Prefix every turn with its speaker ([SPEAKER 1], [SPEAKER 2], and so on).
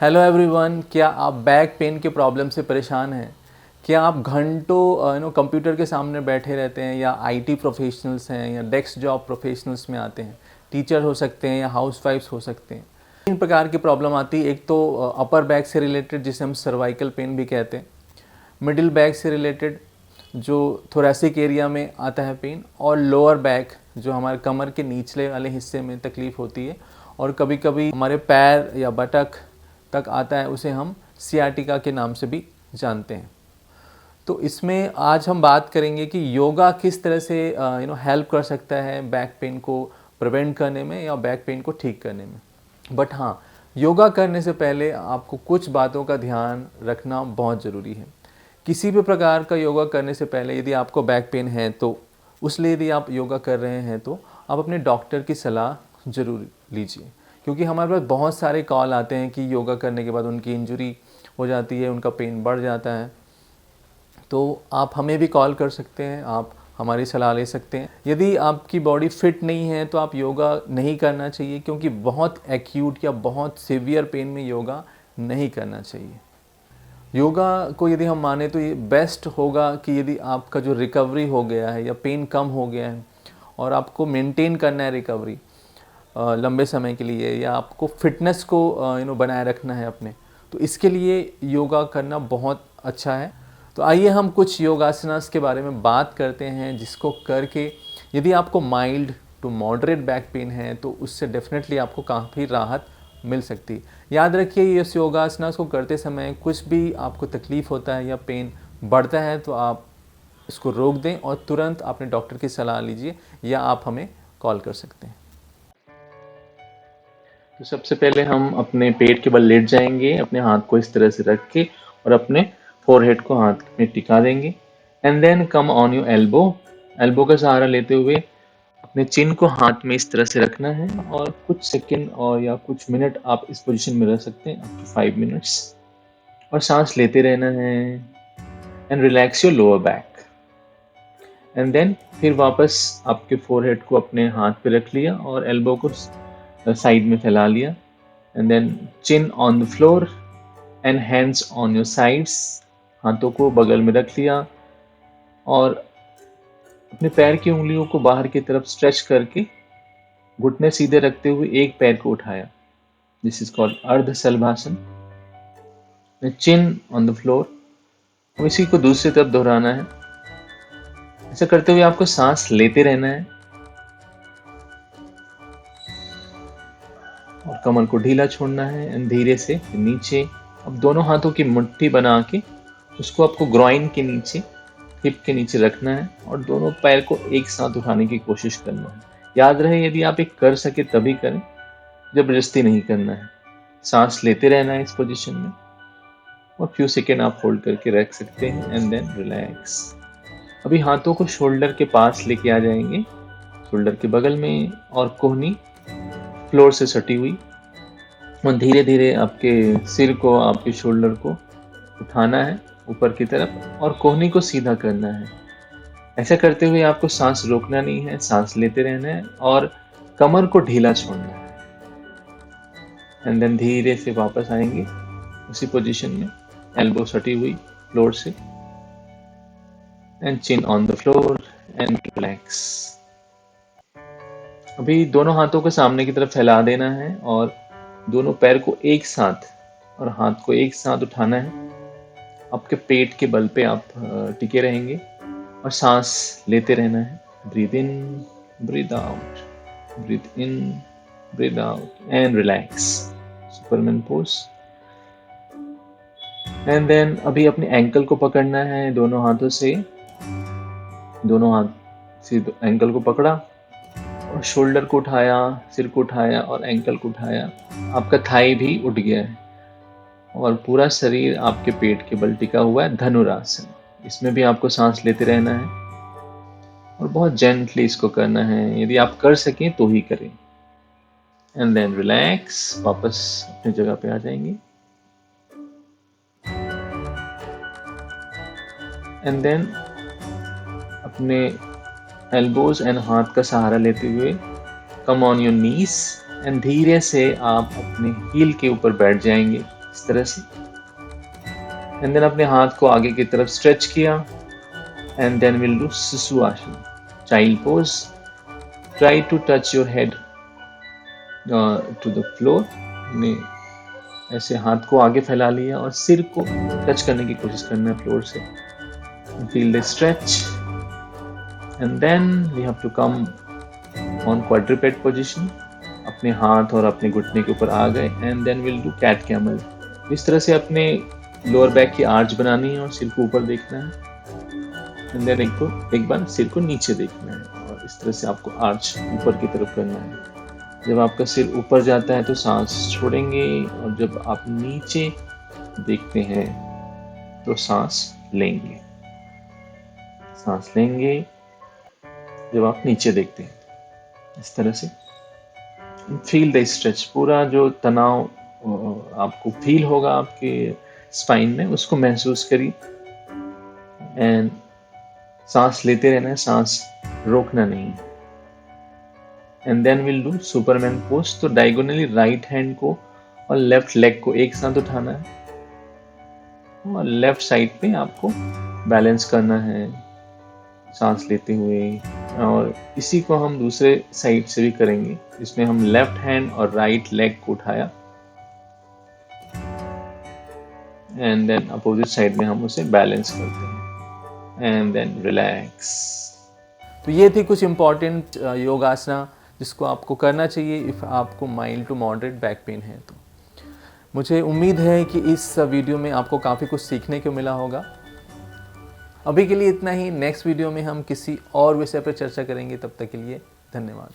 [SPEAKER 1] Hello everyone, क्या आप back pain के प्रॉब्लम से परेशान हैं? क्या आप घंटों कंप्यूटर के सामने बैठे रहते हैं, या आईटी प्रोफेशनल्स हैं, या डेस्क जॉब प्रोफेशनल्स में आते हैं? टीचर हो सकते हैं या हाउसवाइफ्स हो सकते हैं। तीन प्रकार की प्रॉब्लम आती है। एक तो अपर बैक से रिलेटेड, जिसे हम सर्वाइकल पेन भी कहते हैं। मिडिल बैक से रिलेटेड, जो थोरैसिक एरिया में आता है पेन। और लोअर बैक, जो हमारे कमर के निचले वाले हिस्से में तकलीफ़ होती है। और कभी कभी हमारे पैर या बटक तक आता है, उसे हम सियाटिका के नाम से भी जानते हैं। तो इसमें आज हम बात करेंगे कि योगा किस तरह से हेल्प कर सकता है बैक पेन को प्रिवेंट करने में या बैक पेन को ठीक करने में। बट हाँ, योगा करने से पहले आपको कुछ बातों का ध्यान रखना बहुत ज़रूरी है। किसी भी प्रकार का योगा करने से पहले यदि आपको बैक पेन है, तो उसलिए यदि आप योगा कर रहे हैं तो आप अपने डॉक्टर की सलाह ज़रूर लीजिए। क्योंकि हमारे पास बहुत सारे कॉल आते हैं कि योगा करने के बाद उनकी इंजरी हो जाती है, उनका पेन बढ़ जाता है। तो आप हमें भी कॉल कर सकते हैं, आप हमारी सलाह ले सकते हैं। यदि आपकी बॉडी फिट नहीं है तो आप योगा नहीं करना चाहिए, क्योंकि बहुत एक्यूट या बहुत सीवियर पेन में योगा नहीं करना चाहिए। योगा को यदि हम माने तो ये बेस्ट होगा कि यदि आपका जो रिकवरी हो गया है या पेन कम हो गया है और आपको मेंटेन करना है रिकवरी लंबे समय के लिए, या आपको फिटनेस को बनाए रखना है अपने, तो इसके लिए योगा करना बहुत अच्छा है। तो आइए हम कुछ योगासनास के बारे में बात करते हैं, जिसको करके यदि आपको mild to moderate back pain है तो उससे डेफिनेटली आपको काफ़ी राहत मिल सकती है। याद रखिए, इस योगासनास को करते समय कुछ भी आपको तकलीफ़ होता है या पेन बढ़ता है तो आप इसको रोक दें और तुरंत अपने डॉक्टर की सलाह लीजिए, या आप हमें कॉल कर सकते हैं।
[SPEAKER 2] तो सबसे पहले हम अपने पेट के बल लेट जाएंगे, अपने हाथ को इस तरह से रख के और अपने फोरहेड को हाथ में टिका देंगे। And then come on your elbow. Elbow का सहारा लेते हुए अपने चिन को हाथ में इस तरह से रखना है और कुछ सेकंड और या कुछ मिनट आप इस पोजीशन में रह सकते हैं, अप टू 5 मिनट्स। और सांस लेते रहना है and relax your lower back. And then फिर वापस आपके फोरहेड को अपने हाथ पे रख लिया और एल्बो को साइड में फैला लिया। And then chin on the floor and hands on your sides. हाथों को बगल में रख लिया और अपने पैर की उंगलियों को बाहर की तरफ स्ट्रेच करके घुटने सीधे रखते हुए एक पैर को उठाया। दिस इज कॉल्ड अर्ध सलभासन। चिन ऑन द फ्लोर। इसी को दूसरी तरफ दोहराना है। ऐसा करते हुए आपको सांस लेते रहना है और कमर को ढीला छोड़ना है एंड धीरे से नीचे। अब दोनों हाथों की मुट्ठी बना के उसको आपको ग्रॉइन के नीचे, हिप के नीचे रखना है और दोनों पैर को एक साथ उठाने की कोशिश करना है। याद रहे, यदि आप एक कर सके तभी करें, जबरदस्ती नहीं करना है। सांस लेते रहना है इस पोजीशन में और फ्यू सेकेंड आप होल्ड करके रख सकते हैं एंड देन रिलैक्स। अभी हाथों को शोल्डर के पास लेके आ जाएंगे, शोल्डर के बगल में, और कोहनी फ्लोर से सटी हुई। और धीरे धीरे आपके सिर को, आपके शोल्डर को उठाना है ऊपर की तरफ और कोहनी को सीधा करना है। ऐसा करते हुए आपको सांस रोकना नहीं है, सांस लेते रहना है और कमर को ढीला छोड़ना है। एंड देन धीरे से वापस आएंगे उसी पोजीशन में, एल्बो सटी हुई फ्लोर से and chin on the floor and relax. अभी दोनों हाथों को सामने की तरफ फैला देना है और दोनों पैर को एक साथ और हाथ को एक साथ उठाना है। आपके पेट के बल पे आप टिके रहेंगे और सांस लेते रहना है। Breathe in, breathe out, breathe in, breathe out and relax. Superman pose. And then अभी अपने एंकल को पकड़ना है दोनों हाथों से। दोनों हाथ से एंकल को पकड़ा और शोल्डर को उठाया, सिर को उठाया और एंकल को उठाया। आपका थाई भी उठ गया है और पूरा शरीर आपके पेट के बल टिका हुआ है, धनुरासन। इसमें भी आपको सांस लेते रहना है और बहुत जेंटली इसको करना है। यदि आप कर सकें तो ही करें। एंड देन रिलैक्स, वापस अपनी जगह पे आ जाएंगे। एंड देन अपने एल्बोज एंड हाथ का सहारा लेते हुए कम ऑन योर नीज एंड धीरे से आप अपने हील के ऊपर बैठ जाएंगे, इस तरह से। एंड देन अपने हाथ को आगे की तरफ स्ट्रेच किया एंड देन विल डू सुसुआसन, child pose. Try to touch your head to the floor. ने ऐसे हाथ को आगे फैला लिया और सिर को टच करने की कोशिश करना है फ्लोर से। Feel the stretch and then we have to come on quadruped position. अपने हाथ और अपने घुटने के ऊपर आ गए and then will do cat camel. इस तरह से अपने लोअर बैक की आर्च बनानी है और सिर को ऊपर देखना है एंड देन एक बार सिर को नीचे देखना है और इस तरह से आपको आर्च ऊपर की तरफ करना है। जब आपका सिर ऊपर जाता है तो सांस छोड़ेंगे और जब आप नीचे देखते हैं तो सांस लेंगे। सांस लेंगे जब आप नीचे देखते हैं, इस तरह से। फील द स्ट्रेच, पूरा जो तनाव आपको फील होगा आपके स्पाइन में उसको महसूस करिए एंड सांस लेते रहना है, सांस रोकना नहीं। And then will do superman pose. तो डायगोनली राइट हैंड को और लेफ्ट लेग को एक साथ उठाना है और लेफ्ट साइड पे आपको बैलेंस करना है सांस लेते हुए। और इसी को हम दूसरे साइड से भी करेंगे, इसमें हम लेफ्ट हैंड और राइट लेग को उठाया एंड देन अपोजिट साइड में हम उसे बैलेंस करते हैं एंड देन रिलैक्स।
[SPEAKER 1] तो ये थी कुछ इम्पॉर्टेंट योगासना जिसको आपको करना चाहिए इफ़ आपको mild to moderate back pain है। तो मुझे उम्मीद है कि इस वीडियो में आपको काफ़ी कुछ सीखने को मिला होगा। अभी के लिए इतना ही। नेक्स्ट वीडियो में हम किसी और विषय पर चर्चा करेंगे। तब तक के लिए धन्यवाद।